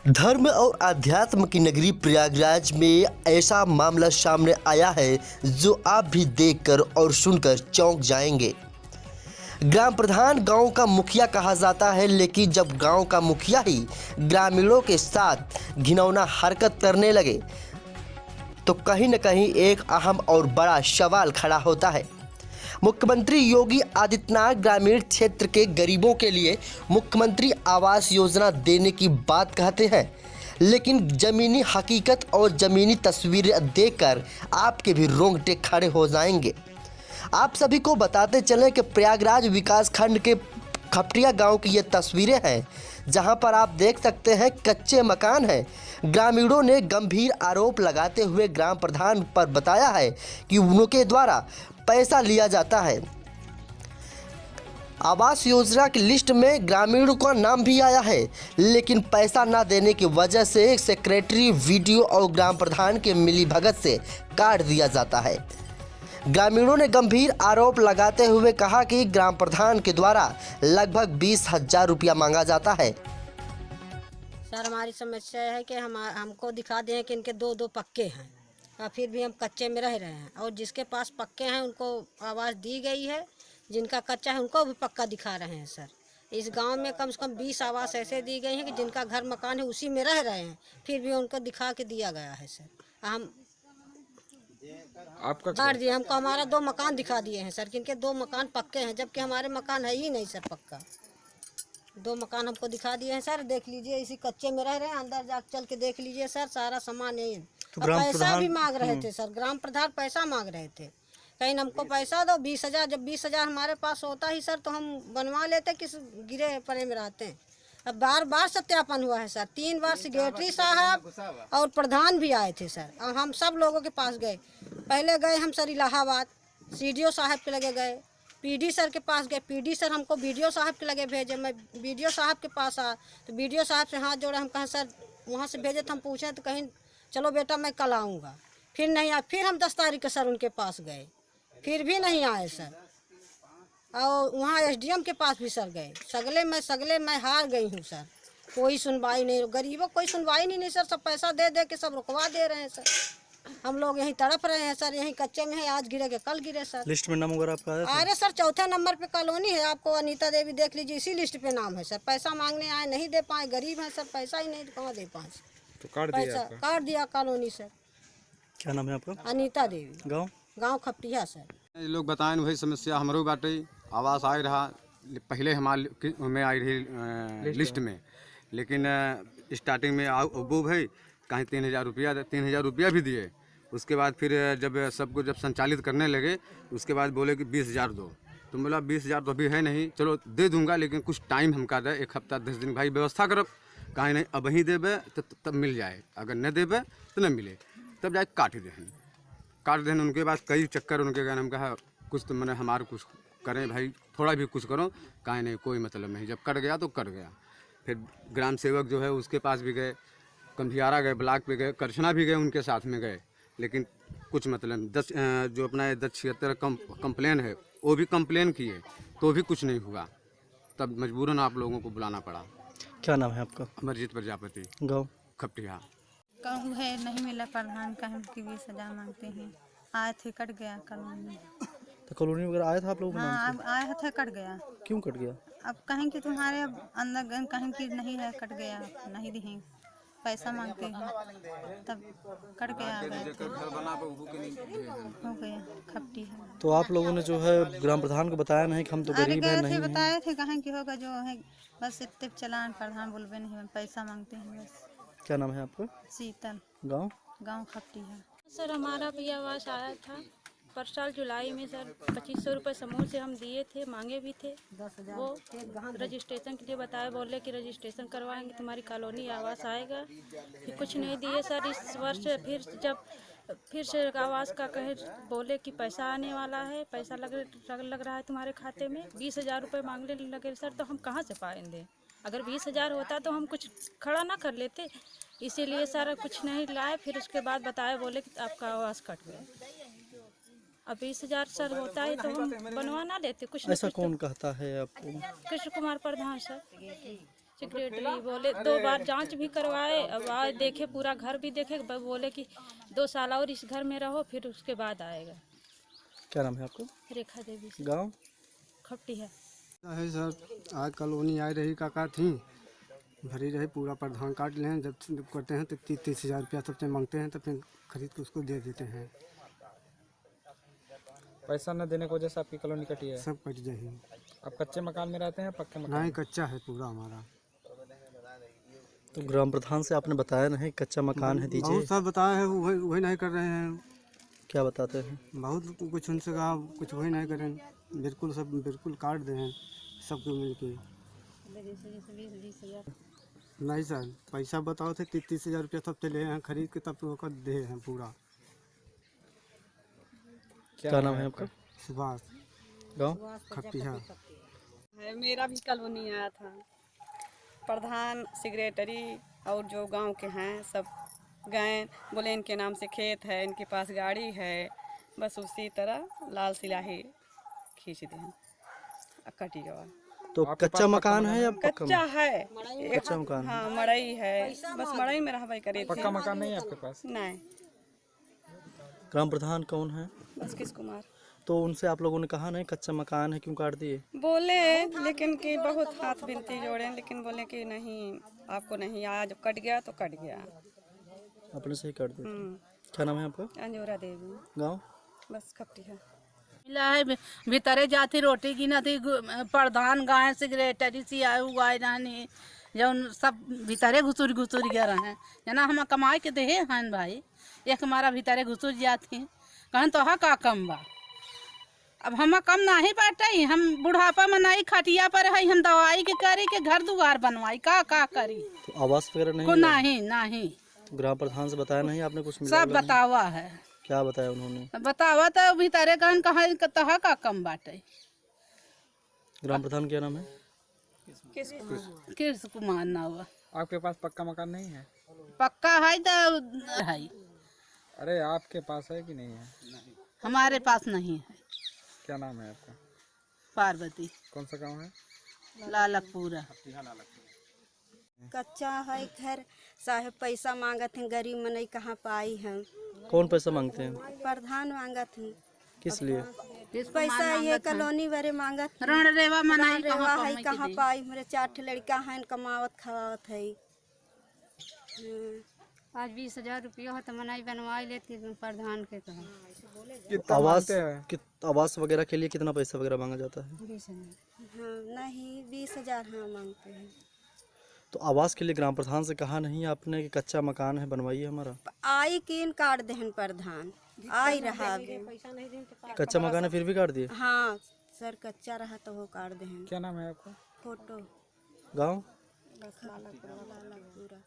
धर्म और आध्यात्म की नगरी प्रयागराज में ऐसा मामला सामने आया है जो आप भी देखकर और सुनकर चौंक जाएंगे। ग्राम प्रधान गांव का मुखिया कहा जाता है, लेकिन जब गांव का मुखिया ही ग्रामीणों के साथ घिनौना हरकत करने लगे तो कहीं न कहीं एक अहम और बड़ा सवाल खड़ा होता है। मुख्यमंत्री योगी आदित्यनाथ ग्रामीण क्षेत्र के गरीबों के लिए मुख्यमंत्री आवास योजना देने की बात कहते हैं, लेकिन ज़मीनी हकीकत और ज़मीनी तस्वीरें देखकर आपके भी रोंगटे खड़े हो जाएंगे। आप सभी को बताते चलें कि प्रयागराज विकास खंड के खपटिया गांव की ये तस्वीरें हैं, जहां पर आप देख सकते हैं कच्चे मकान हैं। ग्रामीणों ने गंभीर आरोप लगाते हुए ग्राम प्रधान पर बताया है कि उनके द्वारा पैसा लिया जाता है। आवास योजना की लिस्ट में ग्रामीणों का नाम भी आया है, लेकिन पैसा ना देने की वजह से सेक्रेटरी वीडियो और ग्राम प्रधान के मिलीभगत से काट दिया जाता है। ग्रामीणों ने गंभीर आरोप लगाते हुए कहा कि ग्राम प्रधान के द्वारा लगभग 20,000 रुपया मांगा जाता है। सर, हमारी समस्या है कि हमको दिखा दें कि इनके दो पक्के हैं और फिर भी हम कच्चे में रह रहे हैं, और जिसके पास पक्के हैं उनको आवाज़ दी गई है, जिनका कच्चा है उनको भी पक्का दिखा रहे हैं। सर, इस गांव में कम से कम 20 आवास ऐसे दी गई हैं कि जिनका घर मकान है उसी में रह रहे हैं, फिर भी उनको दिखा के दिया गया है। सर, हम आपका काट दिए, हमको हमारा 2 मकान दिखा दिए हैं सर, किनके 2 मकान पक्के हैं, जबकि हमारे मकान है ही नहीं सर पक्का। 2 मकान हमको दिखा दिए हैं सर, देख लीजिए, इसी कच्चे में रह रहे हैं। अंदर जा चल के देख लीजिए सर, सारा सामान यही है। तो पैसा भी मांग रहे थे सर, ग्राम प्रधान पैसा मांग रहे थे, कहीं हमको पैसा दो 20,000। जब 20,000 हमारे पास होता ही सर तो हम बनवा लेते, किस गिरे पड़े में रहते हैं। अब बार सत्यापन हुआ है सर, 3 बार सेक्रेटरी साहब और प्रधान भी आए थे सर, और हम सब लोगों के पास गए। पहले गए हम सर इलाहाबाद, सीडीओ साहब के लगे गए, पीडी सर के पास गए, पीडी सर हमको बीडीओ साहब के लगे भेजे। मैं बीडीओ साहब के पास आया तो बीडीओ साहब से हाथ जोड़े, हम कहें सर वहाँ से भेजे तो हम पूछे तो कहीं चलो बेटा मैं कल आऊँगा, फिर नहीं आया। फिर हम 10 तारीख के सर उनके पास गए, फिर भी नहीं आए सर। और वहाँ एसडीएम के पास भी सर गए, सगले मैं हार गई हूँ सर, कोई सुनवाई नहीं, गरीबों कोई सुनवाई नहीं सर, सब पैसा दे दे के सब रुकवा दे रहे हैं सर। हम लोग यहीं तड़प रहे हैं सर, यहीं कच्चे में है, आज गिरे के कल गिरे सर। लिस्ट में नाम वगैरह आपका आया था? अरे सर 4थे नंबर पे कॉलोनी है, आपको अनीता देवी देख लीजिए, इसी लिस्ट पे नाम है सर। पैसा मांगने आए, नहीं दे पाए, गरीब हैं सर, पैसा ही नहीं, कहाँ दे पाए। तो काट दिया कॉलोनी सर। क्या नाम है आपका? अनीता देवी, गाँव खपटिया सर। ये लोग बताएं वही समस्या हमारो बाटे। आवास आए रहा पहले हमें आई रही लिस्ट में, लेकिन स्टार्टिंग में वो भाई कहीं 3,000 रुपया भी दिए। उसके बाद फिर जब सबको संचालित करने लगे, उसके बाद बोले कि 20,000 दो। तो बोला 20,000 तो अभी है नहीं, चलो दे दूंगा, लेकिन कुछ टाइम हमका दे, 1 हफ्ता 10 दिन भाई व्यवस्था करब। कहीं नहीं, अब ही देवे तो तब मिल जाए, अगर न देवे तो न मिले, तब जाए काट दें। उनके बाद कई चक्कर उनके गए, हम कहा कुछ तो मैंने हमारे कुछ करें भाई, थोड़ा भी कुछ करो। कहीं नहीं, कोई मतलब नहीं, जब कट गया तो कट गया। फिर ग्राम सेवक जो है उसके पास भी गए, कंधियारा गए, ब्लॉक पे गए, करछना भी गए, उनके साथ में गए, लेकिन कुछ मतलब 10 जो अपना 1076 कंप्लेन है वो भी कंप्लेन किए तो भी कुछ नहीं हुआ। तब मजबूरन आप लोगों को बुलाना पड़ा। क्या नाम है आपका? अमरजीत प्रजापति, गाँव खपटिया। कहूँ है नहीं मिला प्रधान का, हम की 20,000 मांगते हैं। आए थे कट गया कॉलोनी। तो कॉलोनी वगैरह आया था आप लोगों? हाँ, अब आए थे कट गया। क्यों कट गया? अब कहें कि तुम्हारे अब अंदर कहें कि नहीं है, कट गया, नहीं दें, पैसा मांगते हैं, तब कट गया, हो गया खपटी है। तो आप लोगों ने जो है ग्राम प्रधान को बताया नहीं कि हम तो गरीब हैं? नहीं बताए थे, कहें कि होगा जो है, बस इतने चलान प्रधान बोलबे नहीं, पैसा मांगते हैं बस। क्या नाम है आपका? शीतल, गाँव खपटी है। सर, हमारा भी आवास आया था पर साल जुलाई में सर, 2500 रुपये समूह से हम दिए थे, मांगे भी थे। वो रजिस्ट्रेशन के लिए बताए, बोले कि रजिस्ट्रेशन करवाएंगे, तुम्हारी कॉलोनी आवास आएगा। फिर कुछ नहीं दिए सर। इस वर्ष फिर से आवास का कहे, बोले कि पैसा आने वाला है, पैसा लग रहा है तुम्हारे खाते में। 20,000 रुपये मांगने लगे सर, तो हम कहाँ से पाएंगे? अगर 20,000 होता तो हम कुछ खड़ा ना कर लेते, इसीलिए सर कुछ नहीं लाए। फिर उसके बाद बताए, बोले कि आपका आवास कट गया। अब 20,000 सर होता है तो हम बनवा ना लेते कुछ। ऐसा कौन कहता है आपको? कृष्ण कुमार प्रधान सर। सेक्रेटरी बोले 2 बार जांच भी करवाए, अब आए देखे, पूरा घर भी देखे, बोले कि 2 साल और इस घर में रहो, फिर उसके बाद आएगा। क्या नाम है आपको? रेखा देवी से गांव? खपटी है। है सर, आज कॉलोनी आई रही काका थी, भरी रही, पूरा प्रधान काट लें, जब करते हैं तो 30,000 रुपया सबसे मांगते हैं, तो फिर खरीद के उसको दे देते हैं। पैसा न देने की वजह से आपकी कॉलोनी कटी है? सब कट जाए। आप कच्चे मकान में रहते हैं पक्के मकान? नहीं, कच्चा है पूरा हमारा। तो ग्राम प्रधान से आपने बताया नहीं कच्चा मकान है दीजिए? बहुत सब बताया है, वही नहीं कर रहे हैं। क्या बताते हैं? बहुत कुछ उनसे कहा, कुछ वही नहीं करें, बिल्कुल सब बिल्कुल काट दें सबको मिल के। नहीं सर, पैसा बताओ थे 30,000 रुपया सब चले हैं खरीद के, तब तो दे हैं पूरा। क्या नाम है आपका? सुभाष, गांव? खपटिया। मेरा भी कॉलोनी आया था, प्रधान सेक्रेटरी और जो गांव के हैं सब गए, बोले इनके नाम से खेत है, इनके पास गाड़ी है, बस उसी तरह लाल सिलाही खींच दें कटी गवा। तो कच्चा मकान है या पक्का? कच्चा है, कच्चा मकान है। हाँ मड़ई है, बस मड़ई में रहबे करे थे। पक्का मकान नहीं है आपके पास? नहीं। ग्राम प्रधान कौन है? बस किस कुमार। तो उनसे आप लोगों ने कहा नहीं कच्चा मकान है, क्यों काट दिए? बोले लेकिन कि बहुत हाथ बिनती जोड़े, लेकिन बोले कि नहीं आपको नहीं, आज कट गया तो कट गया। अपने से ही काट दिए? क्या नाम है आपका? अंजोरा देवी, गांव? बस खपटी है। मिला है भीतरे जाती रोटी की न थी, प्रधान गाय सेक्रेटरी सी आए हुआ रहनी, जब सब भीतरे घुसुर गया रहे जना, हम कमाए के दे हैं भाई, एक हमारा भीतरे घुसुर जाती कहन तो हा का कम बा, अब हम कम नहीं बाटे, हम बुढ़ापा में नहीं खटिया पर है, हम दवाई के करी के घर दुआर बनवाई का करी। तो आवास वगैरह नहीं? को नहीं। तो ग्राम प्रधान से बताया नहीं आपने कुछ? सब बतावा है। क्या बताया उन्होंने? बतावा तो भीतरे कहन कहा तहा का कम बाटे। ग्राम प्रधान क्या नाम है? कृष्ण कुमार ना हुआ। आपके पास पक्का मकान नहीं है? पक्का है तो है। अरे आपके पास है कि नहीं है? हमारे पास नहीं है। क्या नाम है आपका? पार्वती। कौन सा गांव है? लालकपुरा। कच्चा है घर, साहेब पैसा मांगत हैं, गरीब में नहीं कहाँ पाई हम। कौन पैसा मांगते हैं? प्रधान मांगत हैं। किस लिए? पैसा ये कॉलोनी वाले मांगत रण रेवा मनाई है, कहाँ पाई, मेरे 4 लड़का हैं, कमावत खवावत है। आज 20,000 रुपया हो तो मनाई बनवाई लेती प्रधान के कहा। आवास वगैरह के लिए कितना पैसा वगैरह मांगा जाता है? 20,000। हाँ नहीं 20,000 हाँ मांगते हैं। तो आवास के लिए ग्राम प्रधान से कहा नहीं आपने कि कच्चा मकान है बनवाइए हमारा? आई किन काट देहन प्रधान, आई रहा कच्चा मकान है फिर भी काट दिए? हाँ सर, कच्चा रहा तो वो काट देहन। क्या नाम है आपका? फोटो गाँव? लालकपुरा।